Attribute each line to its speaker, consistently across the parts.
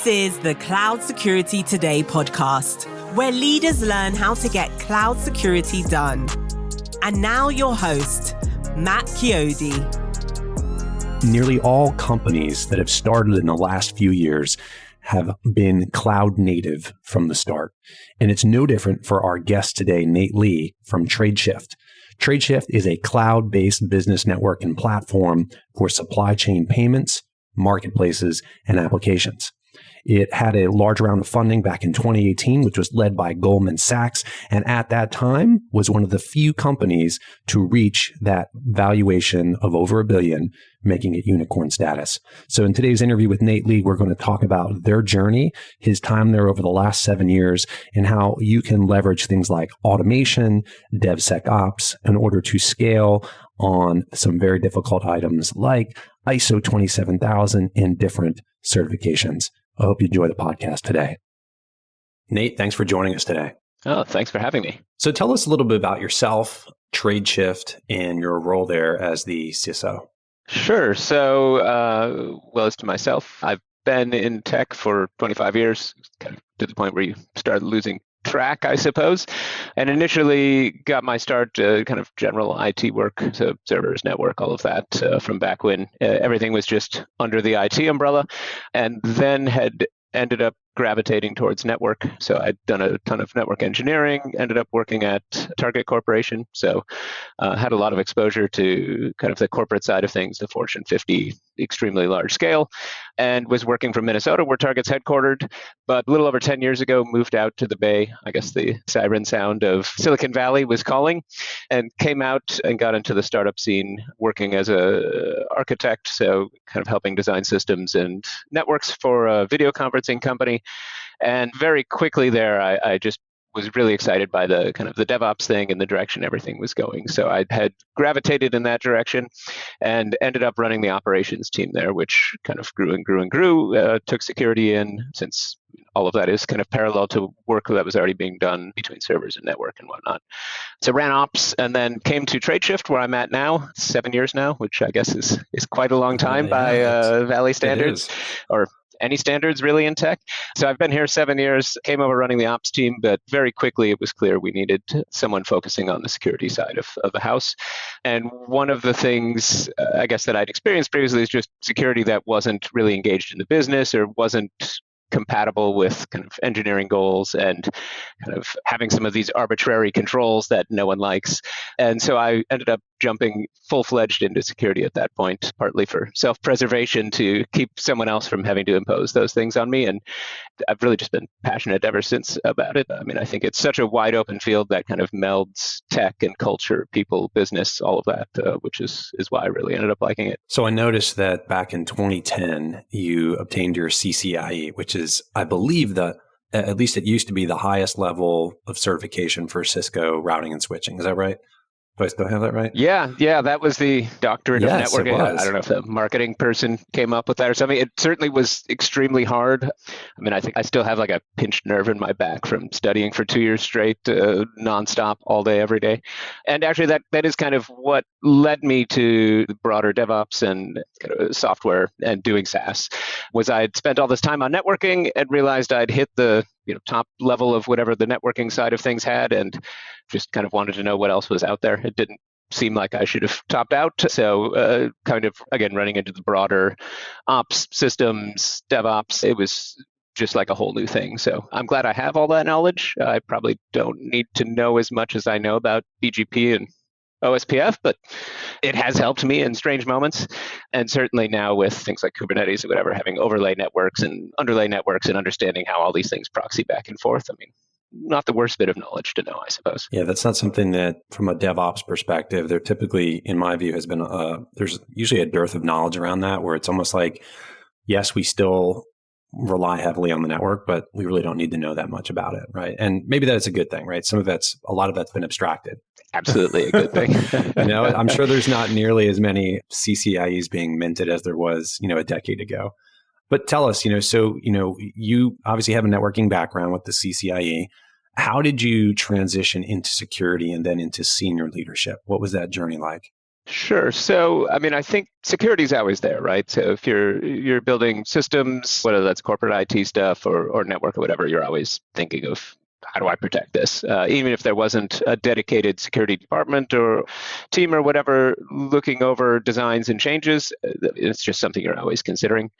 Speaker 1: is the Cloud Security Today podcast, where leaders learn how to get cloud security done. And now your host, Matt Chiodi.
Speaker 2: Nearly all companies that have started in the last few years have been cloud native from the start. And it's no different for our guest today, Nate Lee from Tradeshift. Tradeshift is a cloud-based business network and platform for supply chain payments, marketplaces, and applications. It had a large round of funding back in 2018, which was led by Goldman Sachs, and at that time was one of the few companies to reach that valuation of over $1 billion, making it unicorn status. So in today's interview with Nate Lee, we're going to talk about their journey, his time there over the last 7 years, and how you can leverage things like automation, DevSecOps in order to scale on some very difficult items like ISO 27000 and different certifications. I hope you enjoy the podcast today. Nate, thanks for joining us today.
Speaker 3: Oh, thanks for having me.
Speaker 2: So tell us a little bit about yourself, Tradeshift, and your role there as the CISO.
Speaker 3: Sure. So, well, as to myself, I've been in tech for 25 years, kind of to the point where you start losing track, I suppose. And initially got my start kind of general IT work, so servers, network, all of that from back when everything was just under the IT umbrella, and then had ended up gravitating towards network. So I'd done a ton of network engineering, ended up working at Target Corporation. So had a lot of exposure to kind of the corporate side of things, the Fortune 50, extremely large scale, and was working from Minnesota where Target's headquartered. But a little over 10 years ago, moved out to the Bay. I guess the siren sound of Silicon Valley was calling, and came out and got into the startup scene working as a architect. So kind of helping design systems and networks for a video conferencing company. And very quickly there, I just was really excited by the kind of the DevOps thing and the direction everything was going. So I had gravitated in that direction and ended up running the operations team there, which kind of grew and grew and grew, took security in, since all of that is kind of parallel to work that was already being done between servers and network and whatnot. So ran ops and then came to Tradeshift, where I'm at now, 7 years now, which I guess is quite a long time by Valley standards, or any standards really in tech. So I've been here 7 years, came over running the ops team, but very quickly it was clear we needed someone focusing on the security side of the house. And one of the things, I guess, that I'd experienced previously is just security that wasn't really engaged in the business or wasn't compatible with kind of engineering goals and kind of having some of these arbitrary controls that no one likes. And so I ended up jumping full-fledged into security at that point, partly for self-preservation to keep someone else from having to impose those things on me. And I've really just been passionate ever since about it. I mean, I think it's such a wide open field that kind of melds tech and culture, people, business, all of that, which is why I really ended up liking it.
Speaker 2: So I noticed that back in 2010, you obtained your CCIE, which is, I believe, at least it used to be the highest level of certification for Cisco routing and switching. Is that right? Do I still have that right?
Speaker 3: Yeah, that was the doctorate of networking. I don't know if the marketing person came up with that or something. It certainly was extremely hard. I mean, I think I still have like a pinched nerve in my back from studying for 2 years straight, nonstop, all day, every day. And actually, that is kind of what led me to the broader DevOps and kind of software and doing SaaS. Was I'd spent all this time on networking and realized I'd hit the top level of whatever the networking side of things had, and just kind of wanted to know what else was out there. It didn't seem like I should have topped out. So kind of, again, running into the broader ops systems, DevOps, it was just like a whole new thing. So I'm glad I have all that knowledge. I probably don't need to know as much as I know about BGP and OSPF, but it has helped me in strange moments. And certainly now with things like Kubernetes or whatever, having overlay networks and underlay networks and understanding how all these things proxy back and forth. I mean, not the worst bit of knowledge to know, I suppose.
Speaker 2: Yeah, that's not something that from a DevOps perspective, there typically, in my view, has been, there's usually a dearth of knowledge around that, where it's almost like, yes, we still rely heavily on the network, but we really don't need to know that much about it, right? And maybe that's a good thing, right? A lot of that's been abstracted.
Speaker 3: Absolutely a good thing.
Speaker 2: I'm sure there's not nearly as many CCIEs being minted as there was, a decade ago. But tell us, you obviously have a networking background with the CCIE. How did you transition into security and then into senior leadership? What was that journey like?
Speaker 3: Sure. So, I mean, I think security is always there, right? So if you're building systems, whether that's corporate IT stuff or network or whatever, you're always thinking of how do I protect this? Even if there wasn't a dedicated security department or team or whatever looking over designs and changes, it's just something you're always considering.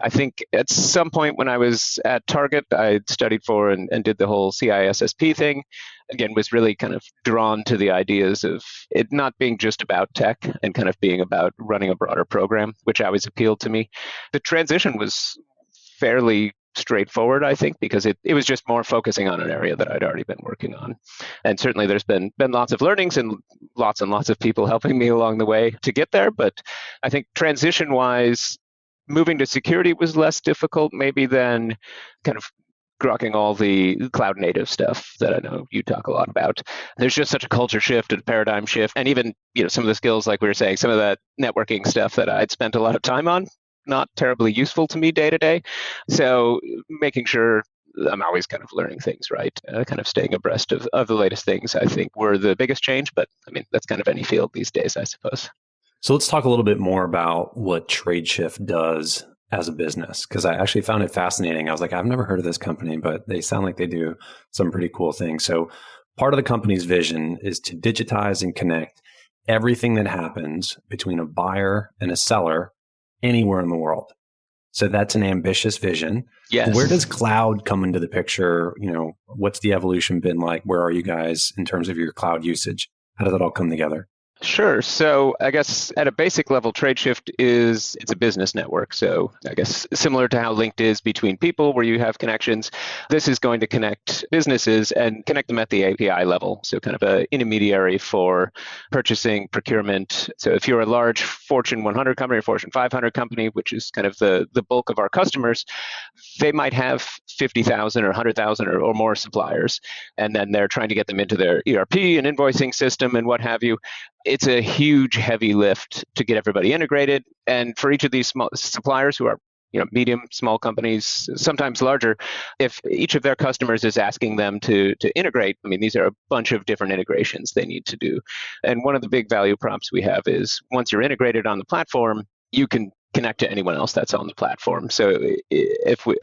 Speaker 3: I think at some point when I was at Target, I studied for and did the whole CISSP thing. Again, was really kind of drawn to the ideas of it not being just about tech and kind of being about running a broader program, which always appealed to me. The transition was fairly straightforward, I think, because it was just more focusing on an area that I'd already been working on. And certainly there's been lots of learnings and lots of people helping me along the way to get there. But I think transition-wise, moving to security was less difficult maybe than kind of grokking all the cloud native stuff that I know you talk a lot about. There's just such a culture shift and paradigm shift. And even, some of the skills, like we were saying, some of that networking stuff that I'd spent a lot of time on, not terribly useful to me day to day. So making sure I'm always kind of learning things, right? Kind of staying abreast of the latest things, I think, were the biggest change. But I mean, that's kind of any field these days, I suppose.
Speaker 2: So let's talk a little bit more about what Tradeshift does as a business, because I actually found it fascinating. I was like, I've never heard of this company, but they sound like they do some pretty cool things. So part of the company's vision is to digitize and connect everything that happens between a buyer and a seller anywhere in the world. So that's an ambitious vision.
Speaker 3: Yes.
Speaker 2: Where does cloud come into the picture? What's the evolution been like? Where are you guys in terms of your cloud usage? How does it all come together?
Speaker 3: Sure. So I guess at a basic level, Tradeshift it's a business network. So I guess similar to how linked is between people where you have connections, this is going to connect businesses and connect them at the API level. So kind of an intermediary for purchasing, procurement. So if you're a large Fortune 100 company or Fortune 500 company, which is kind of the bulk of our customers, they might have 50,000 or 100,000 or more suppliers. And then they're trying to get them into their ERP and invoicing system and what have you. It's a huge, heavy lift to get everybody integrated. And for each of these small suppliers who are medium, small companies, sometimes larger, if each of their customers is asking them to integrate, I mean, these are a bunch of different integrations they need to do. And one of the big value props we have is once you're integrated on the platform, you can connect to anyone else that's on the platform. So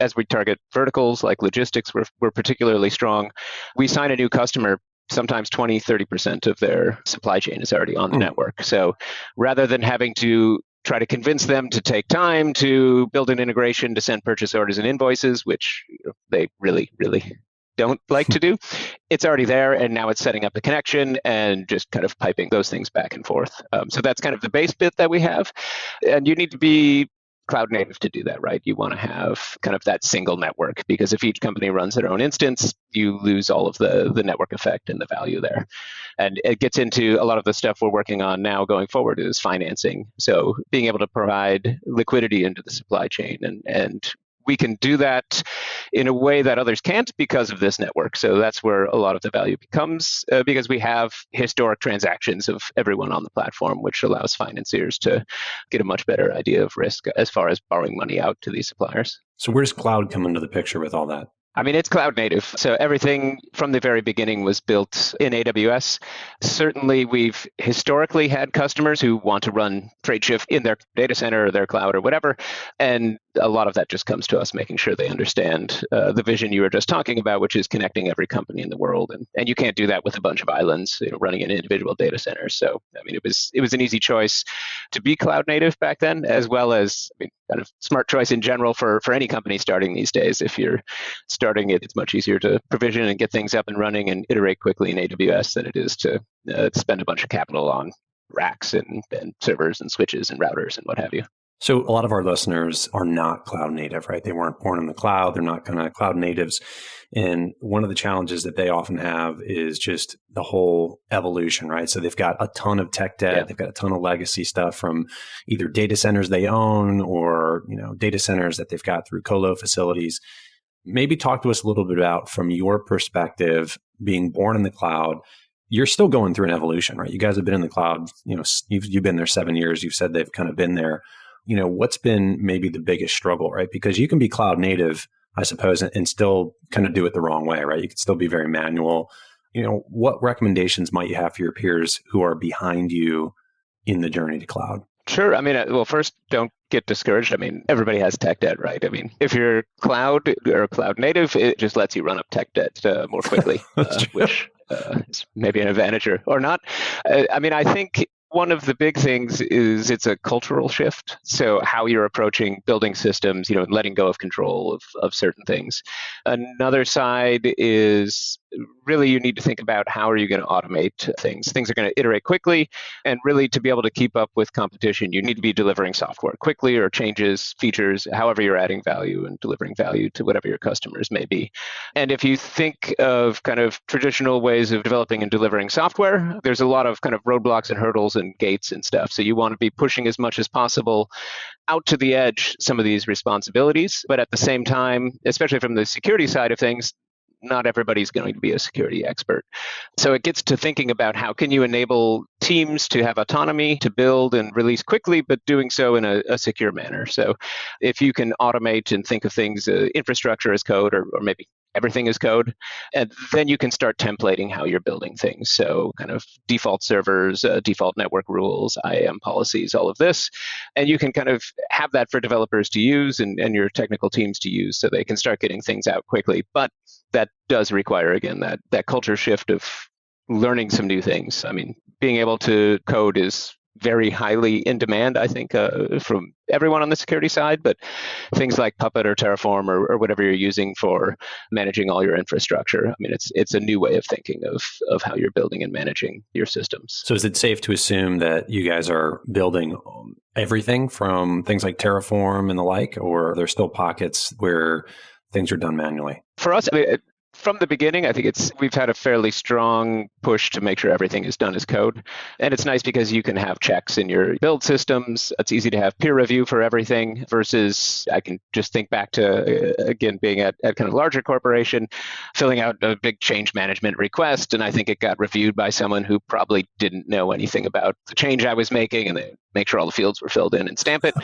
Speaker 3: as we target verticals like logistics, we're particularly strong. We sign a new customer, sometimes 20, 30% of their supply chain is already on the network. So rather than having to try to convince them to take time to build an integration to send purchase orders and invoices, which they really, really don't like to do, it's already there. And now it's setting up the connection and just kind of piping those things back and forth. So that's kind of the base bit that we have. And you need to be cloud native to do that, right? You want to have kind of that single network, because if each company runs their own instance, you lose all of the network effect and the value there. And it gets into a lot of the stuff we're working on now going forward is financing. So being able to provide liquidity into the supply chain, and we can do that in a way that others can't because of this network. So that's where a lot of the value becomes, because we have historic transactions of everyone on the platform, which allows financiers to get a much better idea of risk as far as borrowing money out to these suppliers.
Speaker 2: So where does cloud come into the picture with all that?
Speaker 3: I mean, it's cloud native. So everything from the very beginning was built in AWS. Certainly, we've historically had customers who want to run Tradeshift in their data center or their cloud or whatever. And a lot of that just comes to us making sure they understand the vision you were just talking about, which is connecting every company in the world. And you can't do that with a bunch of islands, running in individual data centers. So, I mean, it was an easy choice to be cloud native back then, as well as kind of smart choice in general for any company starting these days. If you're starting it, it's much easier to provision and get things up and running and iterate quickly in AWS than it is to spend a bunch of capital on racks and servers and switches and routers and what have you.
Speaker 2: So a lot of our listeners are not cloud native, right? They weren't born in the cloud. They're not kind of cloud natives. And one of the challenges that they often have is just the whole evolution, right? So they've got a ton of tech debt. Yeah. They've got a ton of legacy stuff from either data centers they own or, data centers that they've got through colo facilities. Maybe talk to us a little bit about, from your perspective, being born in the cloud. You're still going through an evolution, right? You guys have been in the cloud, you've been there 7 years. You've said they've kind of been there. What's been maybe the biggest struggle, right? Because you can be cloud native, I suppose, and still kind of do it the wrong way, right? You can still be very manual. What recommendations might you have for your peers who are behind you in the journey to cloud?
Speaker 3: Sure. I mean, well, first, don't get discouraged. I mean, everybody has tech debt, right? I mean, if you're cloud or cloud native, it just lets you run up tech debt more quickly, which is maybe an advantage or not. I mean, I think one of the big things is it's a cultural shift. So how you're approaching building systems, and letting go of control of certain things. Another side is really you need to think about how are you going to automate things. Things are going to iterate quickly, and really to be able to keep up with competition, you need to be delivering software quickly or changes, features, however you're adding value and delivering value to whatever your customers may be. And if you think of kind of traditional ways of developing and delivering software, there's a lot of kind of roadblocks and hurdles and gates and stuff. So you want to be pushing as much as possible out to the edge some of these responsibilities. But at the same time, especially from the security side of things, not everybody's going to be a security expert. So it gets to thinking about how can you enable teams to have autonomy to build and release quickly, but doing so in a secure manner. So if you can automate and think of things, infrastructure as code, or maybe everything is code, and then you can start templating how you're building things. So kind of default servers, default network rules, IAM policies, all of this. And you can kind of have that for developers to use and your technical teams to use so they can start getting things out quickly. But that does require, again, that culture shift of learning some new things. I mean, being able to code is very highly in demand, I think, from everyone on the security side, but things like Puppet or Terraform or whatever you're using for managing all your infrastructure, I mean, it's a new way of thinking of how you're building and managing your systems.
Speaker 2: So is it safe to assume that you guys are building everything from things like Terraform and the like, or are there still pockets where things are done manually?
Speaker 3: For us, I mean, from the beginning, I think we've had a fairly strong push to make sure everything is done as code. And it's nice because you can have checks in your build systems. It's easy to have peer review for everything versus I can just think back to, again, being at kind of larger corporation, filling out a big change management request. And I think it got reviewed by someone who probably didn't know anything about the change I was making, and they make sure all the fields were filled in and stamp it.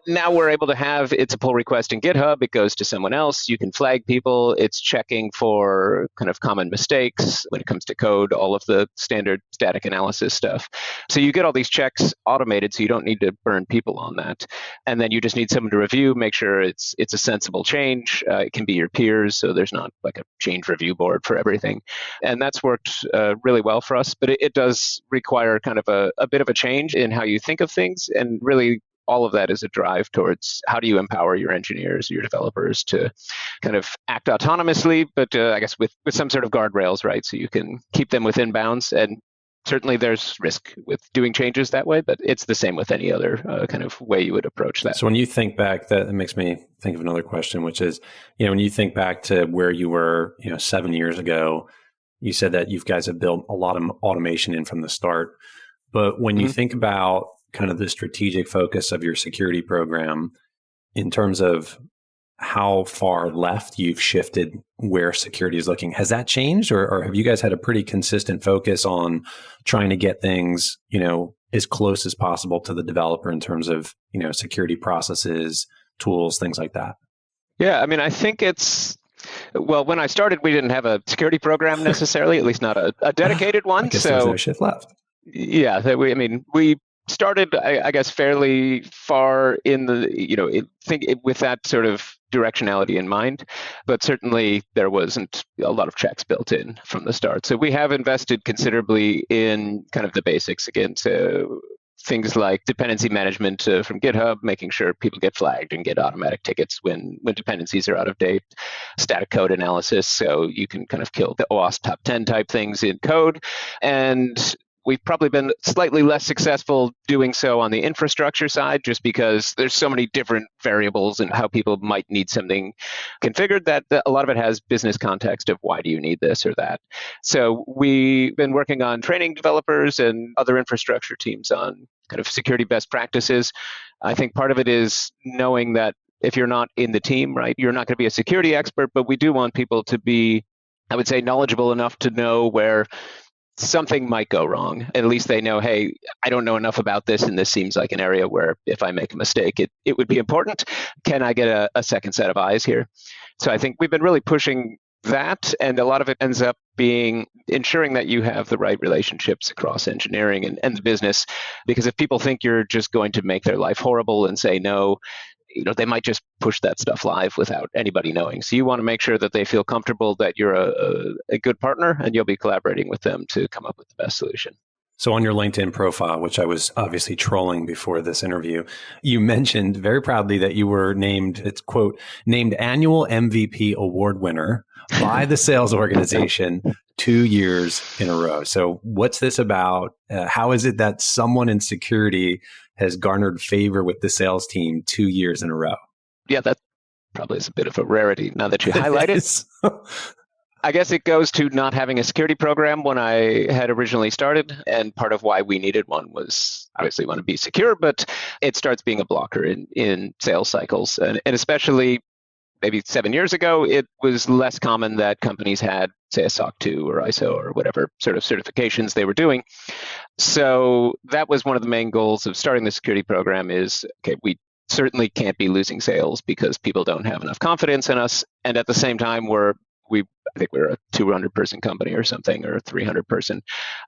Speaker 3: Now we're able to have, it's a pull request in GitHub. It goes to someone else. You can flag people. It's checking for kind of common mistakes when it comes to code, all of the standard static analysis stuff. So you get all these checks automated, so you don't need to burn people on that. And then you just need someone to review, make sure it's a sensible change. It can be your peers, so there's not like a change review board for everything. And that's worked really well for us, but it does require kind of a bit of a change in how you think of things. And really, all of that is a drive towards how do you empower your engineers, your developers to kind of act autonomously, but I guess with some sort of guardrails, right? So you can keep them within bounds. And certainly there's risk with doing changes that way, but it's the same with any other kind of way you would approach that.
Speaker 2: So when you think back, that makes me think of another question, which is, when you think back to where you were, 7 years ago, you said that you guys have built a lot of automation in from the start. But when you think about kind of the strategic focus of your security program in terms of how far left you've shifted where security is looking, has that changed, or have you guys had a pretty consistent focus on trying to get things, as close as possible to the developer in terms of, security processes, tools, things like that?
Speaker 3: Yeah, I mean, I think well, when I started, we didn't have a security program necessarily, at least not a dedicated one.
Speaker 2: I guess there's no shift left.
Speaker 3: Yeah, we started, I guess, fairly far in the, with that sort of directionality in mind, but certainly there wasn't a lot of checks built in from the start. So we have invested considerably in kind of the basics again. So things like dependency management from GitHub, making sure people get flagged and get automatic tickets when dependencies are out of date, static code analysis, so you can kind of kill the OWASP top 10 type things in code. And we've probably been slightly less successful doing so on the infrastructure side, just because there's so many different variables and how people might need something configured that a lot of it has business context of why do you need this or that. So we've been working on training developers and other infrastructure teams on kind of security best practices. I think part of it is knowing that if you're not in the team, right, you're not going to be a security expert, but we do want people to be, I would say, knowledgeable enough to know where something might go wrong. At least they know, hey, I don't know enough about this, and this seems like an area where if I make a mistake, it would be important. Can I get a second set of eyes here? So I think we've been really pushing that, and a lot of it ends up being ensuring that you have the right relationships across engineering and the business. Because if people think you're just going to make their life horrible and say no, they might just push that stuff live without anybody knowing. So you want to make sure that they feel comfortable that you're a good partner and you'll be collaborating with them to come up with the best solution.
Speaker 2: So on your LinkedIn profile, which I was obviously trolling before this interview, you mentioned very proudly that you were named, it's quote, named annual MVP award winner by the sales organization 2 years in a row. So what's this about? How is it that someone in security has garnered favor with the sales team 2 years in a row?
Speaker 3: Yeah, that probably is a bit of a rarity now that you highlight it. I guess it goes to not having a security program when I had originally started. And part of why we needed one was obviously want to be secure, but it starts being a blocker in sales cycles. And especially maybe 7 years ago, it was less common that companies had, say, a SOC 2 or ISO or whatever sort of certifications they were doing. So that was one of the main goals of starting the security program is, okay, we certainly can't be losing sales because people don't have enough confidence in us. And at the same time, I think we're a 200-person company or something, or a 300-person.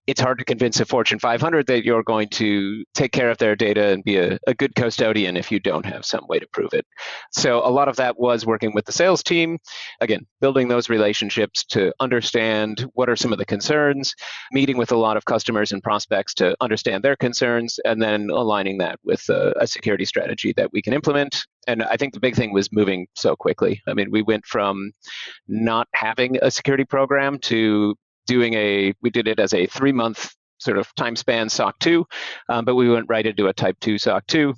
Speaker 3: It's hard to convince a Fortune 500 that you're going to take care of their data and be a good custodian if you don't have some way to prove it. So a lot of that was working with the sales team, again, building those relationships to understand what are some of the concerns, meeting with a lot of customers and prospects to understand their concerns, and then aligning that with a security strategy that we can implement. And I think the big thing was moving so quickly. I mean, we went from not having a security program to we did it as a 3-month sort of time span SOC 2, but we went right into a type 2 SOC 2,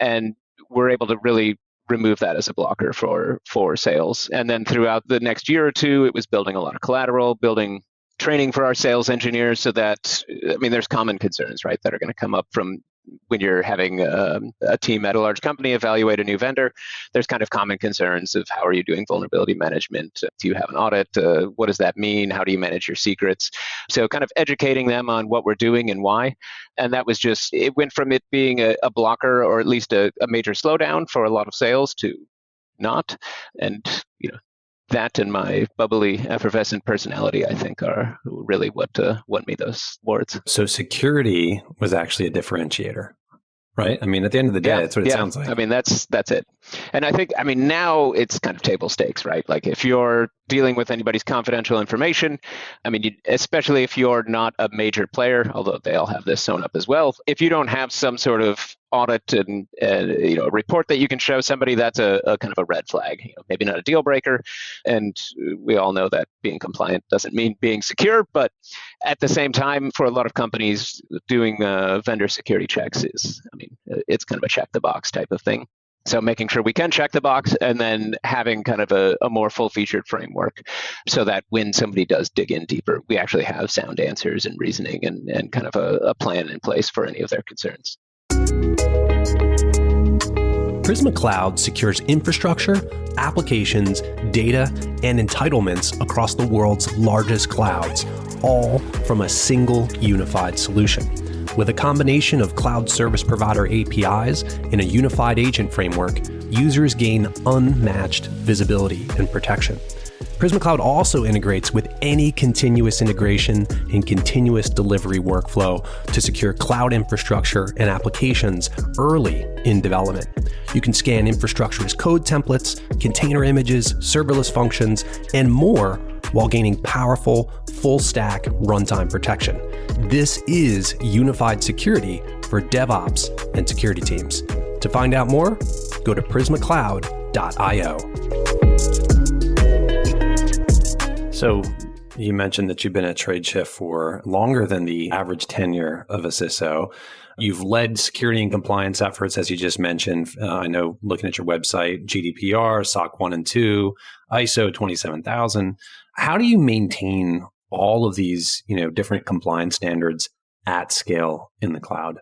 Speaker 3: and we're able to really remove that as a blocker for sales. And then throughout the next year or two, it was building a lot of collateral, building training for our sales engineers so that, there's common concerns, right, that are going to come up from when you're having a team at a large company evaluate a new vendor. There's kind of common concerns of how are you doing vulnerability management? Do you have an audit? What does that mean? How do you manage your secrets? So kind of educating them on what we're doing and why. And that was it went from it being a blocker or at least a major slowdown for a lot of sales to not. And, that and my bubbly, effervescent personality, I think, are really what won me those awards.
Speaker 2: So security was actually a differentiator, right? At the end of the day, that's what it sounds like.
Speaker 3: That's it. And I think, now it's kind of table stakes, right? Like if you're dealing with anybody's confidential information, especially if you're not a major player, although they all have this sewn up as well, if you don't have some sort of audit and a report that you can show somebody, that's a kind of a red flag, maybe not a deal breaker. And we all know that being compliant doesn't mean being secure, but at the same time, for a lot of companies, doing vendor security checks it's kind of a check the box type of thing. So making sure we can check the box and then having kind of a more full-featured framework so that when somebody does dig in deeper, we actually have sound answers and reasoning and kind of a plan in place for any of their concerns.
Speaker 2: Prisma Cloud secures infrastructure, applications, data, and entitlements across the world's largest clouds, all from a single unified solution. With a combination of cloud service provider APIs and a unified agent framework, users gain unmatched visibility and protection. Prisma Cloud also integrates with any continuous integration and continuous delivery workflow to secure cloud infrastructure and applications early in development. You can scan infrastructure as code templates, container images, serverless functions, and more while gaining powerful, full-stack runtime protection. This is unified security for DevOps and security teams. To find out more, go to prismacloud.io. So you mentioned that you've been at Tradeshift for longer than the average tenure of a CISO. You've led security and compliance efforts, as you just mentioned. I know looking at your website, GDPR, SOC 1 and 2, ISO 27000. How do you maintain all of these, different compliance standards at scale in the cloud?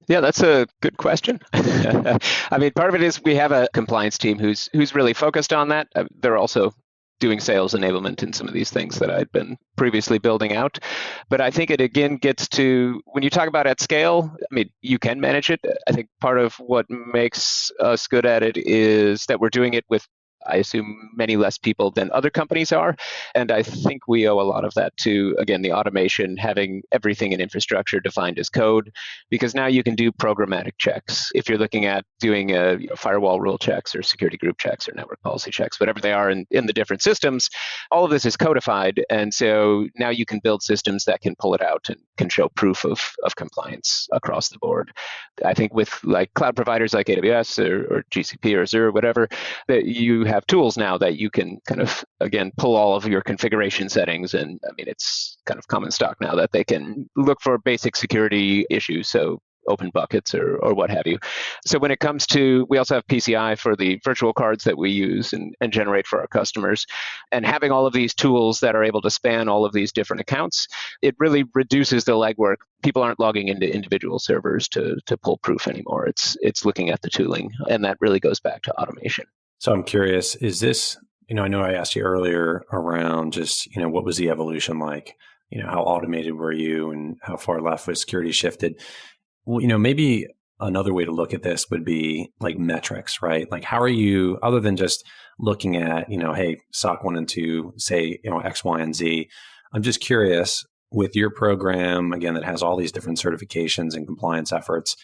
Speaker 3: Yeah, that's a good question. Part of it is we have a compliance team who's really focused on that. They're also doing sales enablement in some of these things that I'd been previously building out. But I think it again gets to, when you talk about at scale, you can manage it. I think part of what makes us good at it is that we're doing it with I assume many less people than other companies are. And I think we owe a lot of that to, again, the automation, having everything in infrastructure defined as code, because now you can do programmatic checks. If you're looking at doing firewall rule checks or security group checks or network policy checks, whatever they are in the different systems, all of this is codified. And so now you can build systems that can pull it out and can show proof of compliance across the board. I think with like cloud providers like AWS or GCP or Azure or whatever, that you have tools now that you can kind of, again, pull all of your configuration settings. And I mean, it's kind of common stock now that they can look for basic security issues. So open buckets or what have you. So when it comes to, we also have PCI for the virtual cards that we use and generate for our customers. And having all of these tools that are able to span all of these different accounts, it really reduces the legwork. People aren't logging into individual servers to pull proof anymore. It's looking at the tooling, and that really goes back to automation.
Speaker 2: So I'm curious, is this, I know I asked you earlier around just, what was the evolution like? How automated were you and how far left was security shifted? Well, maybe another way to look at this would be like metrics, right? Like how are you, other than just looking at, hey, SOC 1 and 2, say, X, Y, and Z. I'm just curious, with your program, again, that has all these different certifications and compliance efforts,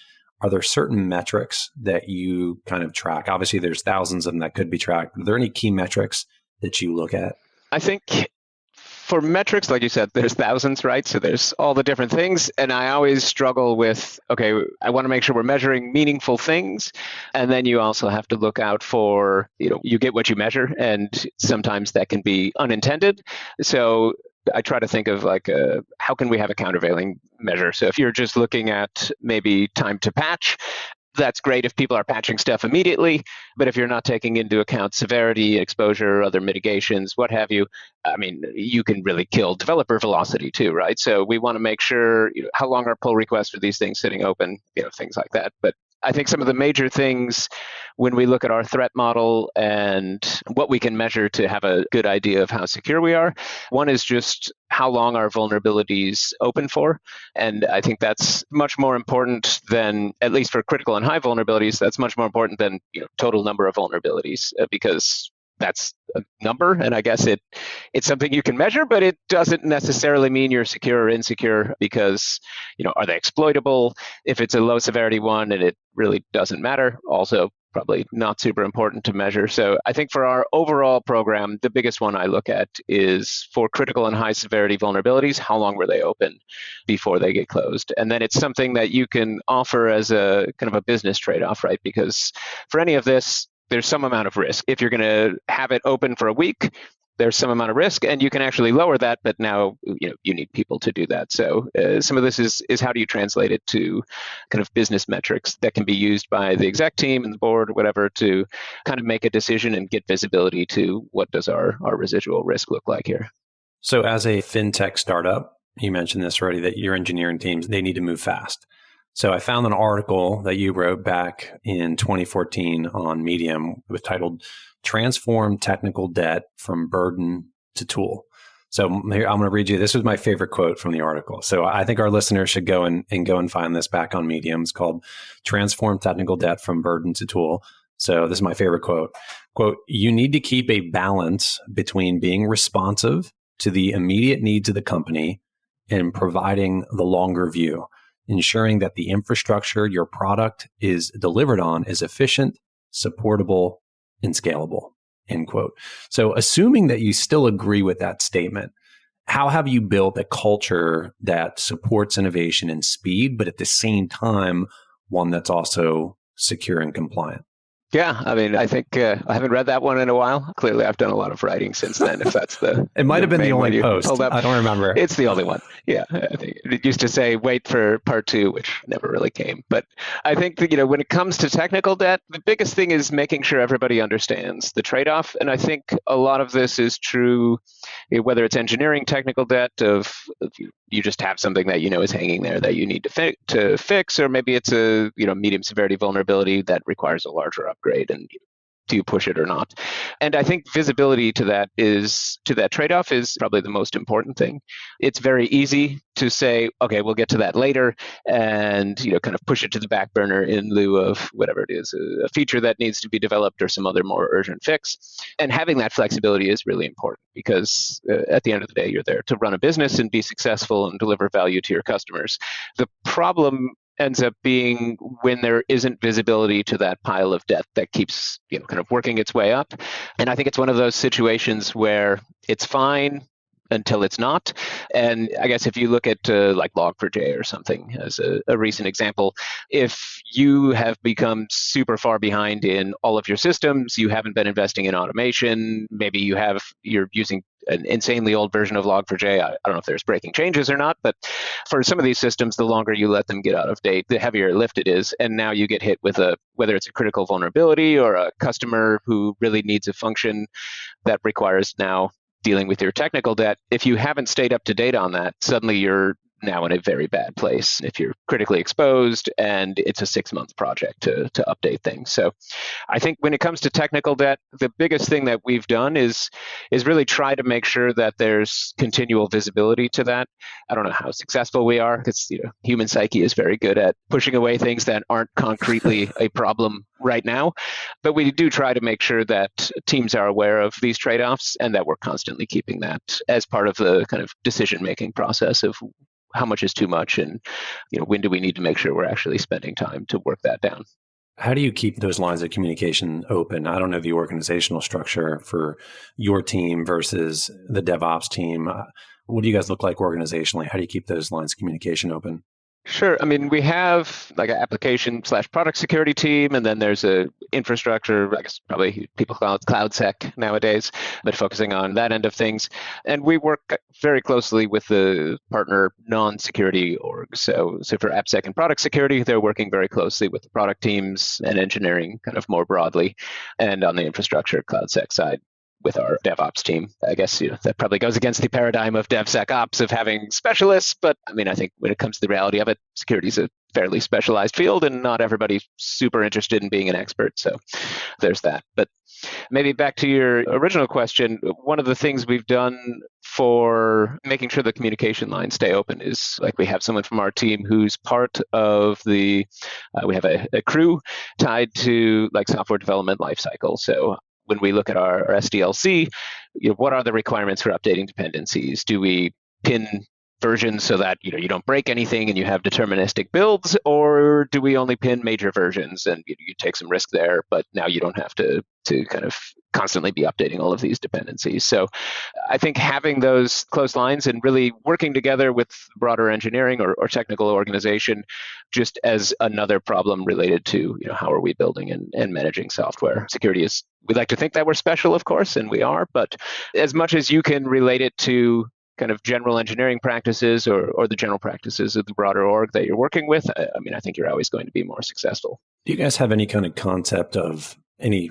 Speaker 2: are there certain metrics that you kind of track? Obviously, there's thousands of them that could be tracked. Are there any key metrics that you look at?
Speaker 3: I think for metrics, like you said, there's thousands, right? So there's all the different things. And I always struggle with, okay, I want to make sure we're measuring meaningful things. And then you also have to look out for, you get what you measure. And sometimes that can be unintended. So I try to think of like, how can we have a countervailing measure? So if you're just looking at maybe time to patch, that's great if people are patching stuff immediately. But if you're not taking into account severity, exposure, other mitigations, what have you, I mean, you can really kill developer velocity too, right? So we want to make sure, how long are pull requests for these things sitting open, things like that. But I think some of the major things when we look at our threat model and what we can measure to have a good idea of how secure we are, one is just how long are vulnerabilities open for. And I think that's much more important than, at least for critical and high vulnerabilities, that's much more important than total number of vulnerabilities, because that's a number, and I guess it's something you can measure, but it doesn't necessarily mean you're secure or insecure, because are they exploitable? If it's a low severity one and it really doesn't matter, also probably not super important to measure. So I think for our overall program, the biggest one I look at is for critical and high severity vulnerabilities, how long were they open before they get closed? And then it's something that you can offer as a kind of a business trade-off, right? Because for any of this, there's some amount of risk. If you're going to have it open for a week, there's some amount of risk, and you can actually lower that, but now you need people to do that. So some of this is how do you translate it to kind of business metrics that can be used by the exec team and the board or whatever to kind of make a decision and get visibility to what does our residual risk look like here.
Speaker 2: So as a fintech startup, you mentioned this already, that your engineering teams, they need to move fast. So I found an article that you wrote back in 2014 on Medium with titled "Transform Technical Debt from Burden to Tool." So here, I'm going to read you. This was my favorite quote from the article. So I think our listeners should go and find this back on Medium. It's called "Transform Technical Debt from Burden to Tool." So this is my favorite quote. Quote, "You need to keep a balance between being responsive to the immediate needs of the company and providing the longer view, ensuring that the infrastructure your product is delivered on is efficient, supportable, and scalable," end quote. So assuming that you still agree with that statement, how have you built a culture that supports innovation and speed, but at the same time, one that's also secure and compliant?
Speaker 3: Yeah, I mean, I think I haven't read that one in a while. Clearly, I've done a lot of writing since then, if that's the
Speaker 2: It might have been the only post. I don't remember.
Speaker 3: It's the only one. Yeah, I think it used to say, wait for part 2, which never really came. But I think that, when it comes to technical debt, the biggest thing is making sure everybody understands the trade-off. And I think a lot of this is true, whether it's engineering technical debt of you just have something that is hanging there that you need to fix, or maybe it's a medium severity vulnerability that requires a larger upgrade, and do you push it or not? And I think visibility to that trade-off is probably the most important thing. It's very easy to say, okay, we'll get to that later, and kind of push it to the back burner in lieu of whatever it is, a feature that needs to be developed or some other more urgent fix. And having that flexibility is really important because at the end of the day, you're there to run a business and be successful and deliver value to your customers. The problem ends up being when there isn't visibility to that pile of debt that keeps kind of working its way up. And I think it's one of those situations where it's fine until it's not. And I guess if you look at like Log4j or something as a recent example, if you have become super far behind in all of your systems, you haven't been investing in automation, maybe you're using an insanely old version of Log4j. I don't know if there's breaking changes or not, but for some of these systems, the longer you let them get out of date, the heavier lift it is. And now you get hit with whether it's a critical vulnerability or a customer who really needs a function that requires now dealing with your technical debt. If you haven't stayed up to date on that, suddenly you're now in a very bad place if you're critically exposed and it's a 6-month project to update things. So I think when it comes to technical debt, the biggest thing that we've done is really try to make sure that there's continual visibility to that. I don't know how successful we are because human psyche is very good at pushing away things that aren't concretely a problem right now. But we do try to make sure that teams are aware of these trade-offs and that we're constantly keeping that as part of the kind of decision-making process of how much is too much and when do we need to make sure we're actually spending time to work that down.
Speaker 2: How do you keep those lines of communication open? I don't know the organizational structure for your team versus the DevOps team. What do you guys look like organizationally? How do you keep those lines of communication open?
Speaker 3: Sure. I mean, we have like an application/product security team, and then there's a infrastructure, I guess probably people call it CloudSec nowadays, but focusing on that end of things. And we work very closely with the partner non-security orgs. So for AppSec and product security, they're working very closely with the product teams and engineering kind of more broadly. And on the infrastructure CloudSec side, with our DevOps team. I guess that probably goes against the paradigm of DevSecOps of having specialists, but I mean, I think when it comes to the reality of it, security is a fairly specialized field and not everybody's super interested in being an expert. So there's that. But maybe back to your original question, one of the things we've done for making sure the communication lines stay open is like we have someone from our team who's part of we have a crew tied to like software development lifecycle. So when we look at our SDLC, what are the requirements for updating dependencies? Do we pin versions so that you don't break anything and you have deterministic builds, or do we only pin major versions and you take some risk there, but now you don't have to kind of constantly be updating all of these dependencies? So I think having those close lines and really working together with broader engineering or technical organization just as another problem related to how are we building and managing software. Security is, we'd like to think that we're special, of course, and we are, but as much as you can relate it to kind of general engineering practices or the general practices of the broader org that you're working with, I think you're always going to be more successful.
Speaker 2: Do you guys have any kind of concept of any,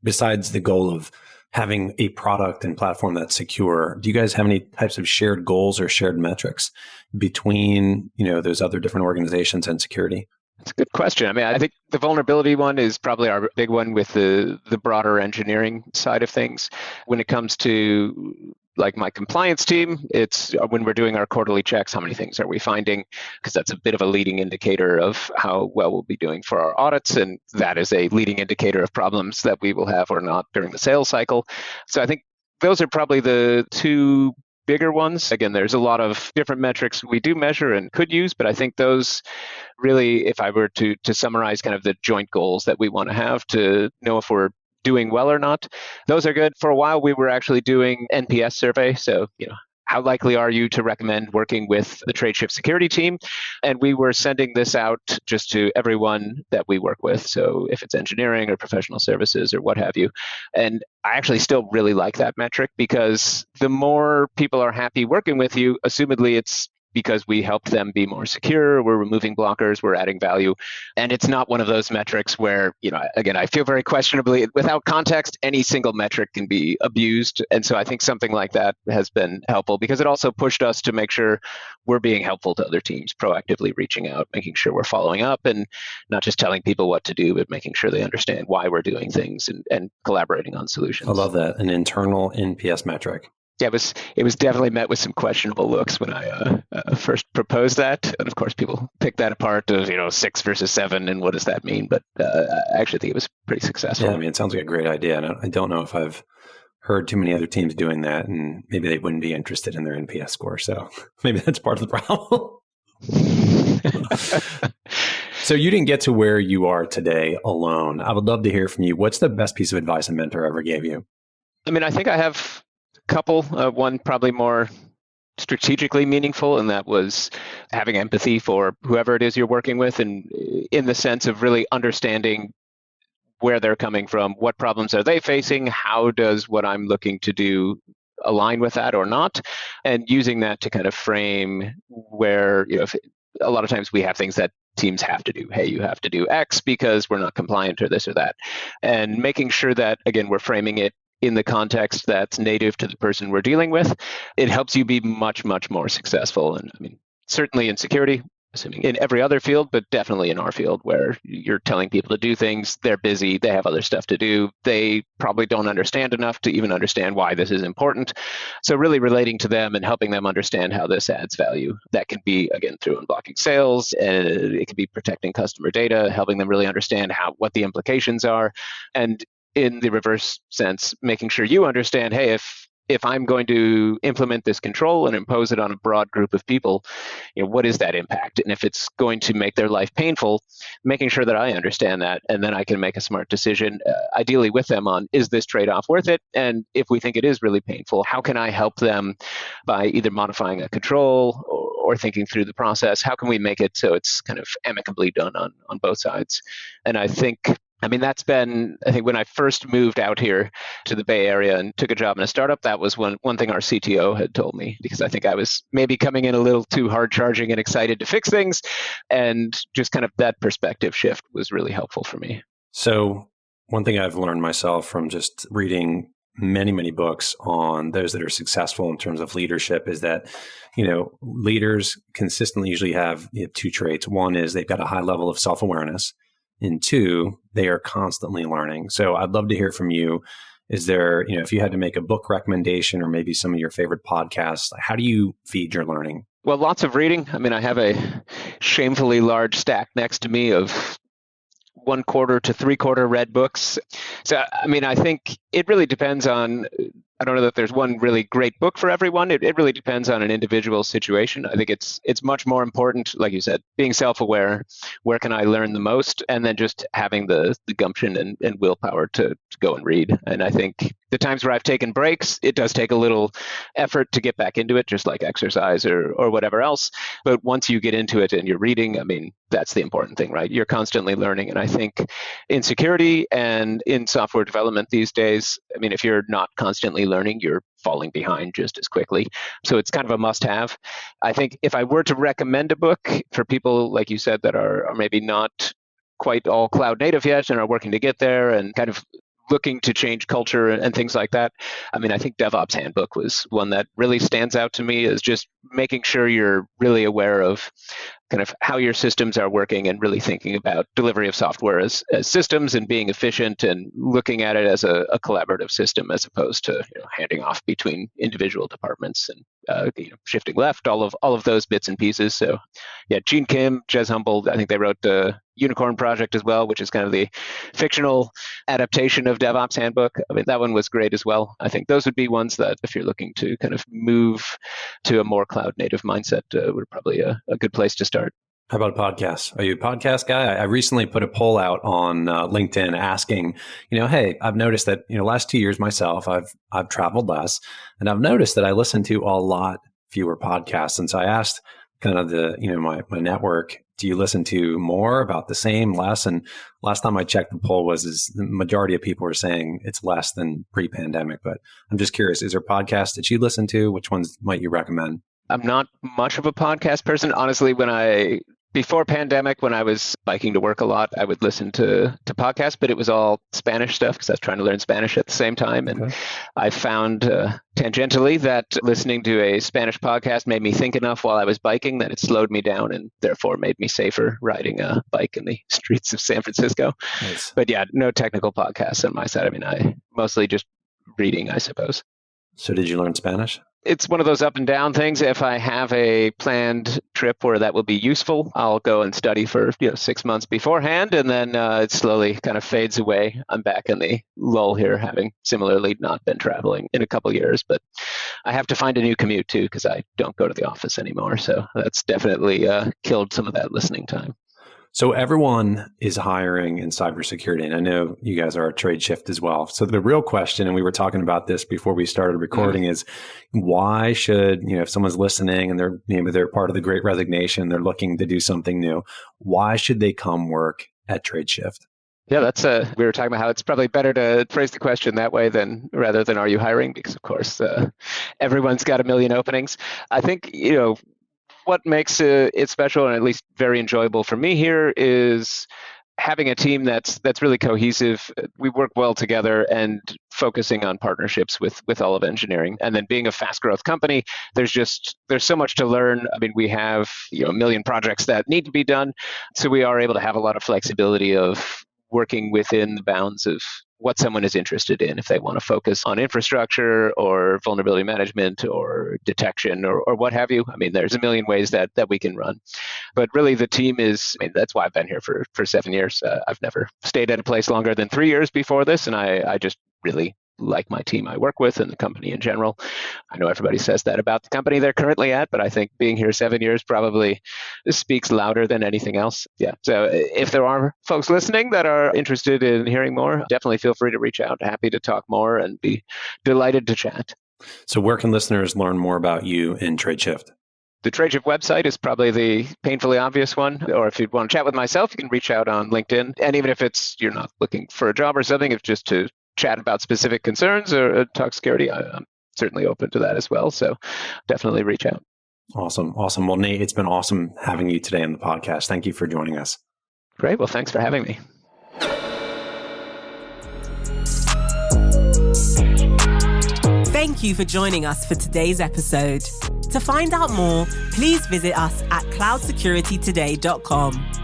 Speaker 2: besides the goal of having a product and platform that's secure, do you guys have any types of shared goals or shared metrics between, those other different organizations and security?
Speaker 3: That's a good question. I mean, I think the vulnerability one is probably our big one with the broader engineering side of things. When it comes to like my compliance team, it's when we're doing our quarterly checks, how many things are we finding? Because that's a bit of a leading indicator of how well we'll be doing for our audits. And that is a leading indicator of problems that we will have or not during the sales cycle. So I think those are probably the two bigger ones. Again, there's a lot of different metrics we do measure and could use, but I think those really, if I were to summarize kind of the joint goals that we want to have to know if we're doing well or not, those are good. For a while, we were actually doing NPS survey. So, how likely are you to recommend working with the Tradeshift security team? And we were sending this out just to everyone that we work with. So if it's engineering or professional services or what have you. And I actually still really like that metric because the more people are happy working with you, assumedly it's because we help them be more secure. We're removing blockers. We're adding value. And it's not one of those metrics where, again, I feel very questionably, without context, any single metric can be abused. And so I think something like that has been helpful because it also pushed us to make sure we're being helpful to other teams, proactively reaching out, making sure we're following up and not just telling people what to do, but making sure they understand why we're doing things and collaborating on solutions.
Speaker 2: I love that. An internal NPS metric.
Speaker 3: Yeah, it was definitely met with some questionable looks when I first proposed that, and of course people pick that apart of 6 versus 7 and what does that mean? But I actually think it was pretty successful.
Speaker 2: Yeah, I mean, it sounds like a great idea, and I don't know if I've heard too many other teams doing that, and maybe they wouldn't be interested in their NPS score. So maybe that's part of the problem. So you didn't get to where you are today alone. I would love to hear from you. What's the best piece of advice a mentor ever gave you?
Speaker 3: I mean, I think I have couple, one probably more strategically meaningful, and that was having empathy for whoever it is you're working with, and in the sense of really understanding where they're coming from, what problems are they facing, how does what I'm looking to do align with that or not, and using that to kind of frame where, if a lot of times we have things that teams have to do. Hey, you have to do X because we're not compliant or this or that, and making sure that, again, we're framing it in the context that's native to the person we're dealing with. It helps you be much, much more successful. And I mean, certainly in security, assuming in every other field, but definitely in our field where you're telling people to do things, they're busy, they have other stuff to do, they probably don't understand enough to even understand why this is important. So really relating to them and helping them understand how this adds value. That can be, again, through unblocking sales, and it can be protecting customer data, helping them really understand what the implications are. And in the reverse sense, making sure you understand, hey, if I'm going to implement this control and impose it on a broad group of people, what is that impact? And if it's going to make their life painful, making sure that I understand that, and then I can make a smart decision, ideally with them on, is this trade-off worth it? And if we think it is really painful, how can I help them by either modifying a control or thinking through the process? How can we make it so it's kind of amicably done on both sides? And I think that's been, I think when I first moved out here to the Bay Area and took a job in a startup, that was one thing our CTO had told me, because I think I was maybe coming in a little too hard charging and excited to fix things. And just kind of that perspective shift was really helpful for me.
Speaker 2: So one thing I've learned myself from just reading many, many books on those that are successful in terms of leadership is that, leaders consistently usually have two traits. One is they've got a high level of self-awareness. And two, they are constantly learning. So I'd love to hear from you. Is there, if you had to make a book recommendation or maybe some of your favorite podcasts, how do you feed your learning?
Speaker 3: Well, lots of reading. I have a shamefully large stack next to me of 1/4 to 3/4 read books. So, I think it really depends on, I don't know that there's one really great book for everyone. It really depends on an individual situation. I think it's much more important, like you said, being self-aware, where can I learn the most, and then just having the gumption and willpower to go and read. And I think the times where I've taken breaks, it does take a little effort to get back into it, just like exercise or whatever else. But once you get into it and you're reading, that's the important thing, right? You're constantly learning. And I think in security and in software development these days, if you're not constantly learning, you're falling behind just as quickly. So it's kind of a must-have. I think if I were to recommend a book for people, like you said, that are maybe not quite all cloud native yet and are working to get there and kind of looking to change culture and things like that, I think DevOps Handbook was one that really stands out to me, as just making sure you're really aware of kind of how your systems are working and really thinking about delivery of software as systems and being efficient and looking at it as a collaborative system as opposed to handing off between individual departments and shifting left, all of those bits and pieces. So yeah, Gene Kim, Jez Humboldt, I think they wrote the Unicorn Project as well, which is kind of the fictional adaptation of DevOps Handbook. That one was great as well. I think those would be ones that if you're looking to kind of move to a more cloud native mindset, would probably a good place to start.
Speaker 2: How about podcasts? Are you a podcast guy? I recently put a poll out on LinkedIn asking, hey, I've noticed that, last 2 years myself, I've traveled less, and I've noticed that I listen to a lot fewer podcasts. And so I asked kind of my network, do you listen to more, about the same, less? And last time I checked, the poll was the majority of people are saying it's less than pre-pandemic. But I'm just curious, is there podcasts that you listen to? Which ones might you recommend?
Speaker 3: I'm not much of a podcast person. Honestly, before pandemic, when I was biking to work a lot, I would listen to podcasts, but it was all Spanish stuff because I was trying to learn Spanish at the same time. And I found tangentially that listening to a Spanish podcast made me think enough while I was biking that it slowed me down and therefore made me safer riding a bike in the streets of San Francisco.
Speaker 2: Nice.
Speaker 3: But yeah, no technical podcasts on my side. I mean, I mostly just reading, I suppose.
Speaker 2: So did you learn Spanish?
Speaker 3: It's one of those up and down things. If I have a planned trip where that will be useful, I'll go and study for 6 months beforehand, and then it slowly kind of fades away. I'm back in the lull here, having similarly not been traveling in a couple years, but I have to find a new commute too because I don't go to the office anymore. So that's definitely killed some of that listening time.
Speaker 2: So everyone is hiring in cybersecurity, and I know you guys are at Tradeshift as well. So the real question, and we were talking about this before we started recording, is why should, if someone's listening and they're part of the Great Resignation, they're looking to do something new, why should they come work at Tradeshift?
Speaker 3: Yeah, we were talking about how it's probably better to phrase the question that way rather than are you hiring? Because of course, everyone's got a million openings. I think, what makes it special and at least very enjoyable for me here is having a team that's really cohesive. We work well together and focusing on partnerships with all of engineering. And then being a fast growth company, there's so much to learn. I mean, we have a million projects that need to be done. So we are able to have a lot of flexibility of working within the bounds of what someone is interested in, if they want to focus on infrastructure or vulnerability management or detection or what have you. I mean, there's a million ways that we can run. But really the team that's why I've been here for 7 years. I've never stayed at a place longer than 3 years before this. And I just really like my team I work with and the company in general. I know everybody says that about the company they're currently at, but I think being here 7 years probably speaks louder than anything else. Yeah. So if there are folks listening that are interested in hearing more, definitely feel free to reach out. Happy to talk more and be delighted to chat.
Speaker 2: So where can listeners learn more about you and Tradeshift?
Speaker 3: The Tradeshift website is probably the painfully obvious one. Or if you want to chat with myself, you can reach out on LinkedIn. And even if you're not looking for a job or something, if just to chat about specific concerns or talk security, I'm certainly open to that as well. So definitely reach out.
Speaker 2: Awesome. Well, Nate, it's been awesome having you today on the podcast. Thank you for joining us.
Speaker 3: Great. Well, thanks for having me.
Speaker 1: Thank you for joining us for today's episode. To find out more, please visit us at cloudsecuritytoday.com.